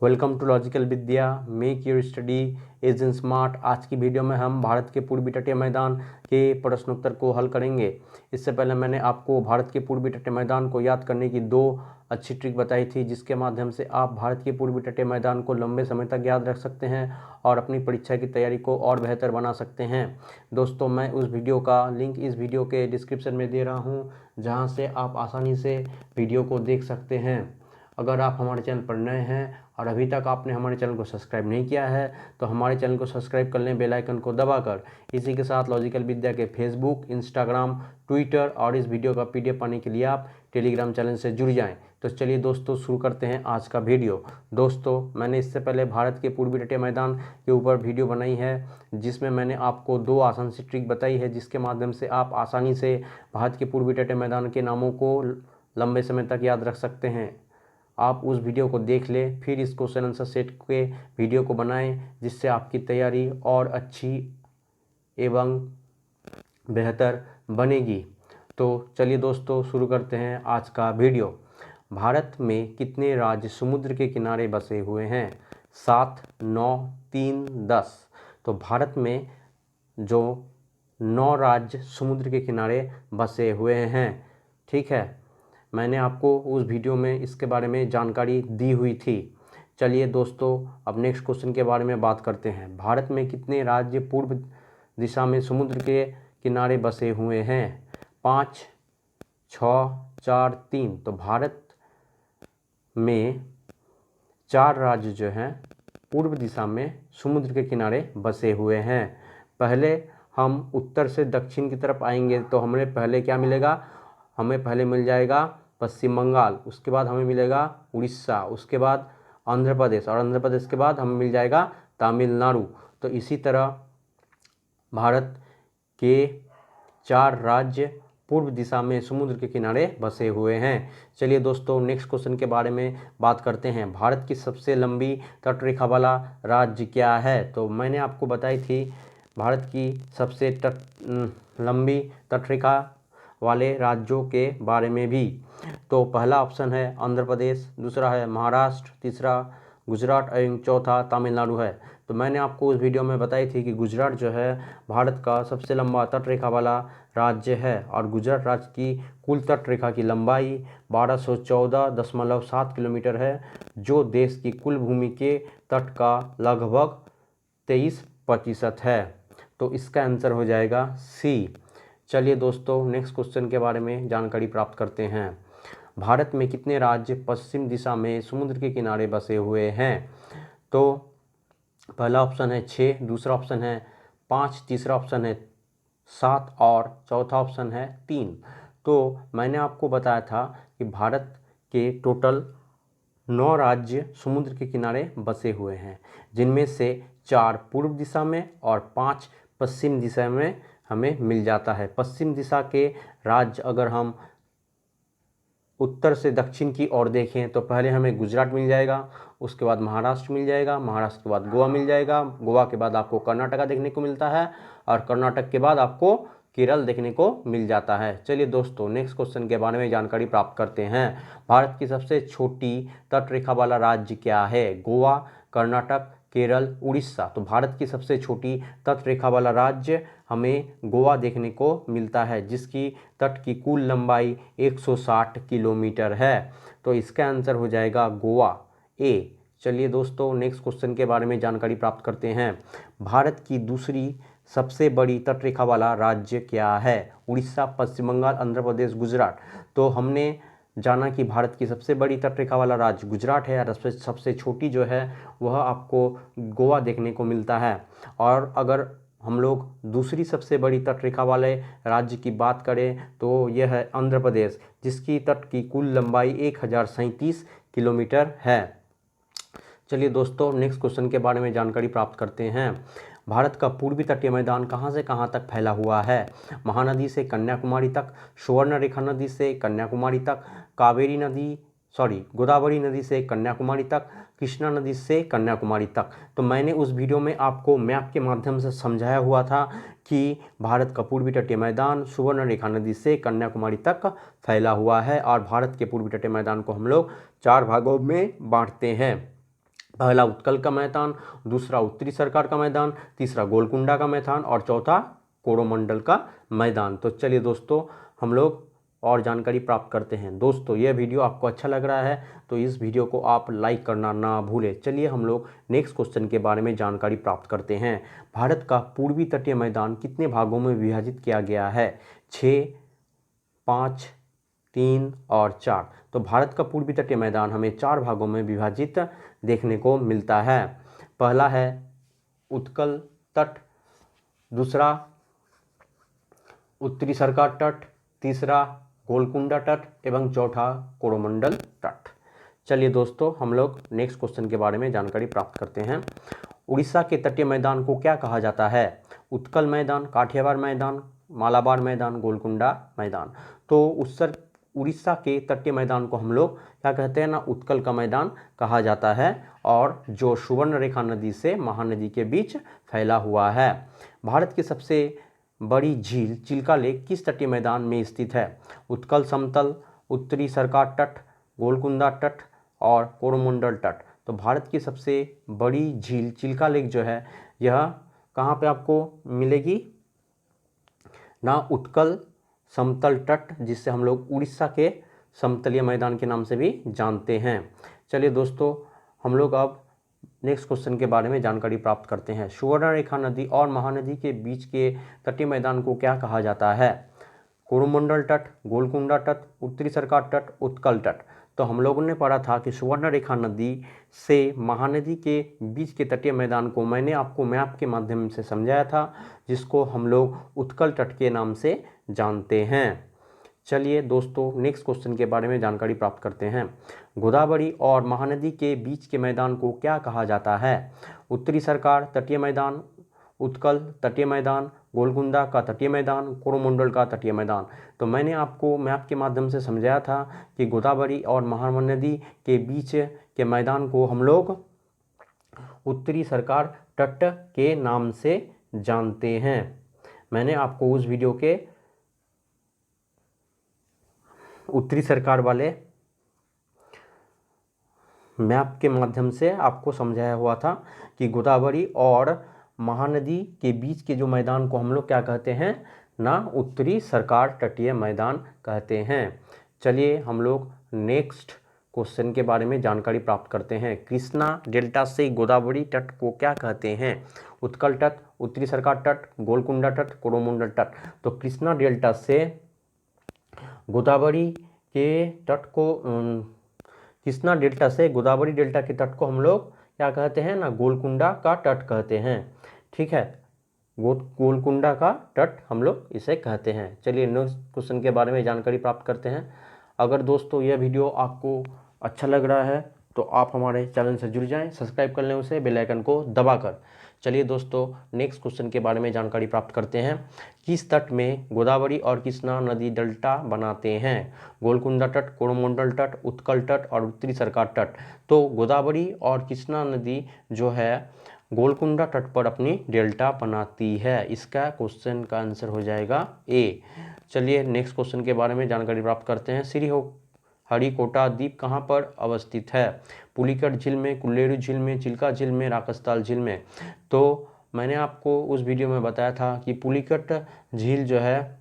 Welcome to logical Vidya, make your study easy and smart. आज की video में हम भारत के पूर्वी तटीय मैदान के प्रश्नोत्तर को हल करेंगे। इससे पहले मैंने आपको भारत के पूर्वी तटीय मैदान को याद करने की दो अच्छी ट्रिक बताई थी, जिसके माध्यम से आप भारत के पूर्वी तटीय मैदान को लंबे समय तक याद रख सकते हैं और अपनी परीक्षा की तैयारी को और बेहतर बना सकते हैं। दोस्तों, मैं उस वीडियो का लिंक इस वीडियो के डिस्क्रिप्शन में दे रहा हूँ, जहाँ से आप आसानी से वीडियो को देख सकते हैं। अगर आप हमारे चैनल पर नए हैं और अभी तक आपने हमारे चैनल को सब्सक्राइब नहीं किया है तो हमारे चैनल को सब्सक्राइब कर लें बेल आइकन को दबाकर। इसी के साथ लॉजिकल विद्या के फेसबुक, इंस्टाग्राम, ट्विटर और इस वीडियो का पीडीएफ पाने के लिए आप टेलीग्राम चैनल से जुड़ जाएं। तो चलिए दोस्तों, शुरू करते हैं आज का वीडियो। दोस्तों, मैंने इससे पहले भारत के पूर्वी तटीय मैदान के ऊपर वीडियो बनाई है, जिसमें मैंने आपको दो आसान सी ट्रिक बताई है, जिसके माध्यम से आप आसानी से भारत के पूर्वी तटीय मैदान के नामों को लंबे समय तक याद रख सकते हैं। आप उस वीडियो को देख लें, फिर इस क्वेश्चन आंसर सेट के वीडियो को बनाएं, जिससे आपकी तैयारी और अच्छी एवं बेहतर बनेगी। तो चलिए दोस्तों, शुरू करते हैं आज का वीडियो। भारत में कितने राज्य समुद्र के किनारे बसे हुए हैं? 7, 9, 3, 10। तो भारत में जो 9 राज्य समुद्र के किनारे बसे हुए हैं, ठीक है। मैंने आपको उस वीडियो में इसके बारे में जानकारी दी हुई थी। चलिए दोस्तों, अब नेक्स्ट क्वेश्चन के बारे में बात करते हैं। भारत में कितने राज्य पूर्व दिशा में समुद्र के किनारे बसे हुए हैं? 5, 6, 4, 3। तो भारत में 4 राज्य जो हैं पूर्व दिशा में समुद्र के किनारे बसे हुए हैं। पहले हम उत्तर से दक्षिण की तरफ आएंगे तो हमें पहले क्या मिलेगा? हमें पहले मिल जाएगा पश्चिम बंगाल, उसके बाद हमें मिलेगा उड़ीसा, उसके बाद आंध्र प्रदेश और आंध्र प्रदेश के बाद हमें मिल जाएगा तमिलनाडु। तो इसी तरह भारत के 4 राज्य पूर्व दिशा में समुद्र के किनारे बसे हुए हैं। चलिए दोस्तों, नेक्स्ट क्वेश्चन के बारे में बात करते हैं। भारत की सबसे लंबी तटरेखा वाला राज्य क्या है? तो मैंने आपको बताई थी भारत की सबसे लंबी तटरेखा वाले राज्यों के बारे में भी। तो पहला ऑप्शन है आंध्र प्रदेश, दूसरा है महाराष्ट्र, तीसरा गुजरात एवं चौथा तमिलनाडु है। तो मैंने आपको उस वीडियो में बताई थी कि गुजरात जो है भारत का सबसे लंबा तटरेखा वाला राज्य है और गुजरात राज्य की कुल तटरेखा की लंबाई 1214.7 किलोमीटर है, जो देश की कुल भूमि के तट का लगभग 23% है। तो इसका आंसर हो जाएगा सी। चलिए दोस्तों, नेक्स्ट क्वेश्चन के बारे में जानकारी प्राप्त करते हैं। भारत में कितने राज्य पश्चिम दिशा में समुद्र के किनारे बसे हुए हैं? तो पहला ऑप्शन है 6, दूसरा ऑप्शन है 5, तीसरा ऑप्शन है 7 और चौथा ऑप्शन है 3। तो मैंने आपको बताया था कि भारत के टोटल 9 राज्य समुद्र के किनारे बसे हुए हैं, जिनमें से 4 पूर्व दिशा में और 5 पश्चिम दिशा में हमें मिल जाता है। पश्चिम दिशा के राज्य अगर हम उत्तर से दक्षिण की ओर देखें तो पहले हमें गुजरात मिल जाएगा, उसके बाद महाराष्ट्र मिल जाएगा, महाराष्ट्र के बाद गोवा मिल जाएगा, गोवा के बाद आपको कर्नाटका देखने को मिलता है और कर्नाटक के बाद आपको केरल देखने को मिल जाता है। चलिए दोस्तों, नेक्स्ट क्वेश्चन के बारे में जानकारी प्राप्त करते हैं। भारत की सबसे छोटी तटरेखा वाला राज्य क्या है? गोवा, कर्नाटक, केरल, उड़ीसा। तो भारत की सबसे छोटी तटरेखा वाला राज्य हमें गोवा देखने को मिलता है, जिसकी तट की कुल लंबाई 160 किलोमीटर है। तो इसका आंसर हो जाएगा गोवा, ए। चलिए दोस्तों, नेक्स्ट क्वेश्चन के बारे में जानकारी प्राप्त करते हैं। भारत की दूसरी सबसे बड़ी तटरेखा वाला राज्य क्या है? उड़ीसा, पश्चिम बंगाल, आंध्र प्रदेश, गुजरात। तो हमने जाना कि भारत की सबसे बड़ी तटरेखा वाला राज्य गुजरात है और सबसे छोटी जो है वह आपको गोवा देखने को मिलता है। और अगर हम लोग दूसरी सबसे बड़ी तटरेखा वाले राज्य की बात करें तो यह है आंध्र प्रदेश, जिसकी तट की कुल लंबाई 1037 किलोमीटर है। चलिए दोस्तों, नेक्स्ट क्वेश्चन के बारे में जानकारी प्राप्त करते हैं। भारत का पूर्वी तटीय मैदान कहाँ से कहाँ तक फैला हुआ है? महानदी से कन्याकुमारी तक, सुवर्णरेखा नदी से कन्याकुमारी तक, गोदावरी नदी से कन्याकुमारी तक, कृष्णा नदी से कन्याकुमारी तक। तो मैंने उस वीडियो में आपको मैप के माध्यम से समझाया हुआ था कि भारत का पूर्वी तटीय मैदान सुवर्णरेखा नदी से कन्याकुमारी तक फैला हुआ है और भारत के पूर्वी तटीय मैदान को हम लोग 4 भागों में बांटते हैं। पहला उत्कल का मैदान, दूसरा उत्तरी सरकार का मैदान, तीसरा गोलकुंडा का मैदान और चौथा कोरोमंडल का मैदान। तो चलिए दोस्तों हम लोग और जानकारी प्राप्त करते हैं। दोस्तों यह वीडियो आपको अच्छा लग रहा है तो इस वीडियो को आप लाइक करना ना भूलें। चलिए हम लोग नेक्स्ट क्वेश्चन के बारे में जानकारी प्राप्त करते हैं। भारत का पूर्वी तटीय मैदान कितने भागों में विभाजित किया गया है? 6, 5, 3 और 4। तो भारत का पूर्वी तटीय मैदान हमें 4 भागों में विभाजित देखने को मिलता है। पहला है उत्कल तट, दूसरा उत्तरी सरकार तट, तीसरा गोलकुंडा तट एवं चौथा कोरोमंडल तट। चलिए दोस्तों हम लोग नेक्स्ट क्वेश्चन के बारे में जानकारी प्राप्त करते हैं। उड़ीसा के तटीय मैदान को क्या कहा जाता है? उत्कल मैदान, काठियावाड़ मैदान, मालाबार मैदान, गोलकुंडा मैदान। तो उड़ीसा के तटीय मैदान को हम लोग क्या कहते हैं ना, उत्कल का मैदान कहा जाता है और जो सुवर्णरेखा नदी से महानदी के बीच फैला हुआ है। भारत की सबसे बड़ी झील चिल्का लेक किस तटीय मैदान में स्थित है? उत्कल समतल, उत्तरी सरकार तट, गोलकुंडा तट और कोरोमंडल तट। तो भारत की सबसे बड़ी झील चिल्का लेक जो है यह कहाँ पे आपको मिलेगी ना? उत्कल समतल तट, जिससे हम लोग उड़ीसा के समतलीय मैदान के नाम से भी जानते हैं। चलिए दोस्तों हम लोग अब नेक्स्ट क्वेश्चन के बारे में जानकारी प्राप्त करते हैं। सुवर्णरेखा नदी और महानदी के बीच के तटीय मैदान को क्या कहा जाता है? कोरोमंडल तट, गोलकुंडा तट, उत्तरी सरकार तट, उत्कल तट। तो हम लोगों ने पढ़ा था कि सुवर्णरेखा नदी से महानदी के बीच के तटीय मैदान को मैंने आपको मैप के माध्यम से समझाया था, जिसको हम लोग उत्कल तट के नाम से जानते हैं। चलिए दोस्तों नेक्स्ट क्वेश्चन के बारे में जानकारी प्राप्त करते हैं। गोदावरी और महानदी के बीच के मैदान को क्या कहा जाता है? उत्तरी सरकार तटीय मैदान, उत्कल तटीय मैदान, गोलकुंडा का तटीय मैदान, कोरोमंडल का तटीय मैदान। तो मैंने आपको मैप के माध्यम से समझाया था कि गोदावरी और महानदी के बीच के मैदान को हम लोग उत्तरी सरकार तट के नाम से जानते हैं। मैंने आपको उस वीडियो के उत्तरी सरकार वाले मैप के माध्यम से आपको समझाया हुआ था कि गोदावरी और महानदी के बीच के जो मैदान को हम लोग क्या कहते हैं ना, उत्तरी सरकार तटीय मैदान कहते हैं। चलिए हम लोग नेक्स्ट क्वेश्चन के बारे में जानकारी प्राप्त करते हैं। कृष्णा डेल्टा से गोदावरी तट को क्या कहते हैं? उत्कल तट, उत्तरी सरकार तट, गोलकुंडा तट, कोरोमंडल तट। तो कृष्णा डेल्टा से गोदावरी के तट को कृष्णा डेल्टा से गोदावरी डेल्टा के तट को हम लोग क्या कहते हैं ना, गोलकुंडा का तट कहते हैं। ठीक है, गोलकुंडा का तट हम लोग इसे कहते हैं। चलिए नेक्स्ट क्वेश्चन के बारे में जानकारी प्राप्त करते हैं। अगर दोस्तों यह वीडियो आपको अच्छा लग रहा है तो आप हमारे चैनल से जुड़ जाएं, सब्सक्राइब कर लें उसे बेल आइकन को दबाकर। चलिए दोस्तों नेक्स्ट क्वेश्चन के बारे में जानकारी प्राप्त करते हैं। किस तट में गोदावरी और कृष्णा नदी डेल्टा बनाते हैं? गोलकुंडा तट, कोरोमंडल तट, उत्कल तट और उत्तरी सरकार तट। तो गोदावरी और कृष्णा नदी जो है गोलकुंडा तट पर अपनी डेल्टा बनाती है। इसका क्वेश्चन का आंसर हो जाएगा ए। चलिए नेक्स्ट क्वेश्चन के बारे में जानकारी प्राप्त करते हैं। श्रीहरिकोटा द्वीप कहाँ पर अवस्थित है? पुलिकट झील में, कुल्लेरू झील में, चिल्का झील में, राकसताल झील में। तो मैंने आपको उस वीडियो में बताया था कि पुलिकट झील जो है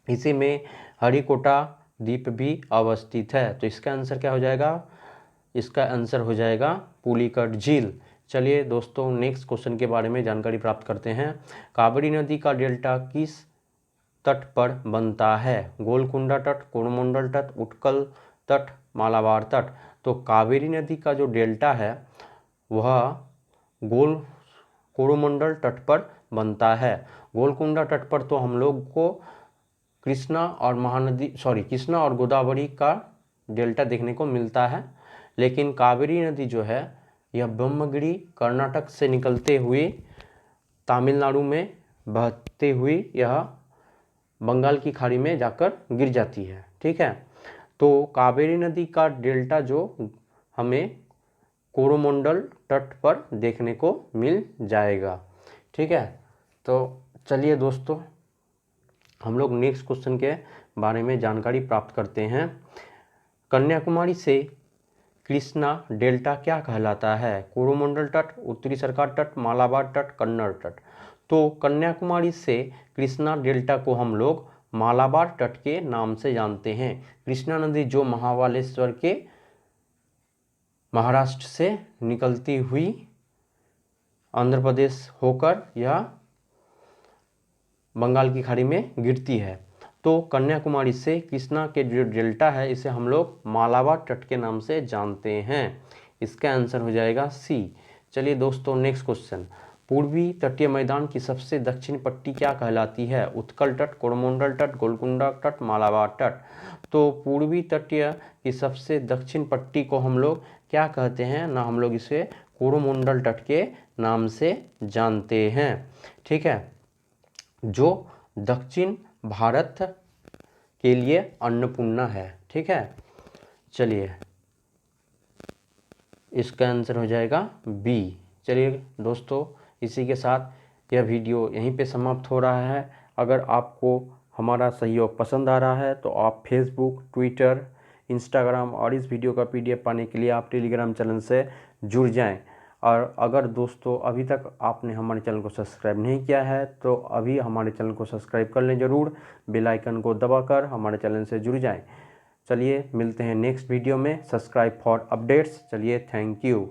इसी में हरिकोटा द्वीप भी अवस्थित है। तो इसका आंसर क्या हो जाएगा? इसका आंसर हो जाएगा पुलिकट झील। चलिए दोस्तों नेक्स्ट क्वेश्चन के बारे में जानकारी प्राप्त करते हैं। कावेरी नदी का डेल्टा किस तट पर बनता है? गोलकुंडा तट, कोरोमंडल तट, उत्कल तट, मालाबार तट। तो कावेरी नदी का जो डेल्टा है वह कोरोमंडल तट पर बनता है। गोलकुंडा तट पर तो हम लोग को कृष्णा और गोदावरी का डेल्टा देखने को मिलता है, लेकिन कावेरी नदी जो है यह ब्रह्मगिरी कर्नाटक से निकलते हुए तमिलनाडु में बहते हुए यह बंगाल की खाड़ी में जाकर गिर जाती है। ठीक है, तो कावेरी नदी का डेल्टा जो हमें कोरोमंडल तट पर देखने को मिल जाएगा। ठीक है, तो चलिए दोस्तों हम लोग नेक्स्ट क्वेश्चन के बारे में जानकारी प्राप्त करते हैं। कन्याकुमारी से कृष्णा डेल्टा क्या कहलाता है? कोरोमंडल तट, उत्तरी सरकार तट, मालाबार तट, कन्नड़ तट। तो कन्याकुमारी से कृष्णा डेल्टा को हम लोग मालाबार तट के नाम से जानते हैं। कृष्णा नदी जो महाबलेश्वर के महाराष्ट्र से निकलती हुई आंध्र प्रदेश होकर या बंगाल की खाड़ी में गिरती है। तो कन्याकुमारी से कृष्णा के जो डेल्टा है इसे हम लोग मालाबार तट के नाम से जानते हैं। इसका आंसर हो जाएगा सी। चलिए दोस्तों नेक्स्ट क्वेश्चन, पूर्वी तटीय मैदान की सबसे दक्षिण पट्टी क्या कहलाती है? उत्कल तट, कोरोमंडल तट, गोलकुंडा तट, मालाबार तट। तो पूर्वी तटीय की सबसे दक्षिण पट्टी को हम लोग क्या कहते हैं ना, हम लोग इसे कोरोमंडल तट के नाम से जानते हैं। ठीक है, जो दक्षिण भारत के लिए अन्नपूर्णा है। ठीक है, चलिए इसका आंसर हो जाएगा बी। चलिए दोस्तों इसी के साथ यह वीडियो यहीं पे समाप्त हो रहा है। अगर आपको हमारा सहयोग पसंद आ रहा है तो आप फेसबुक, ट्विटर, इंस्टाग्राम और इस वीडियो का PDF पाने के लिए आप टेलीग्राम चैनल से जुड़ जाएं। और अगर दोस्तों अभी तक आपने हमारे चैनल को सब्सक्राइब नहीं किया है तो अभी हमारे चैनल को सब्सक्राइब कर लें ज़रूर, बेल आइकन को दबाकर हमारे चैनल से जुड़ जाएं। चलिए मिलते हैं नेक्स्ट वीडियो में। Subscribe for updates. चलिए थैंक यू।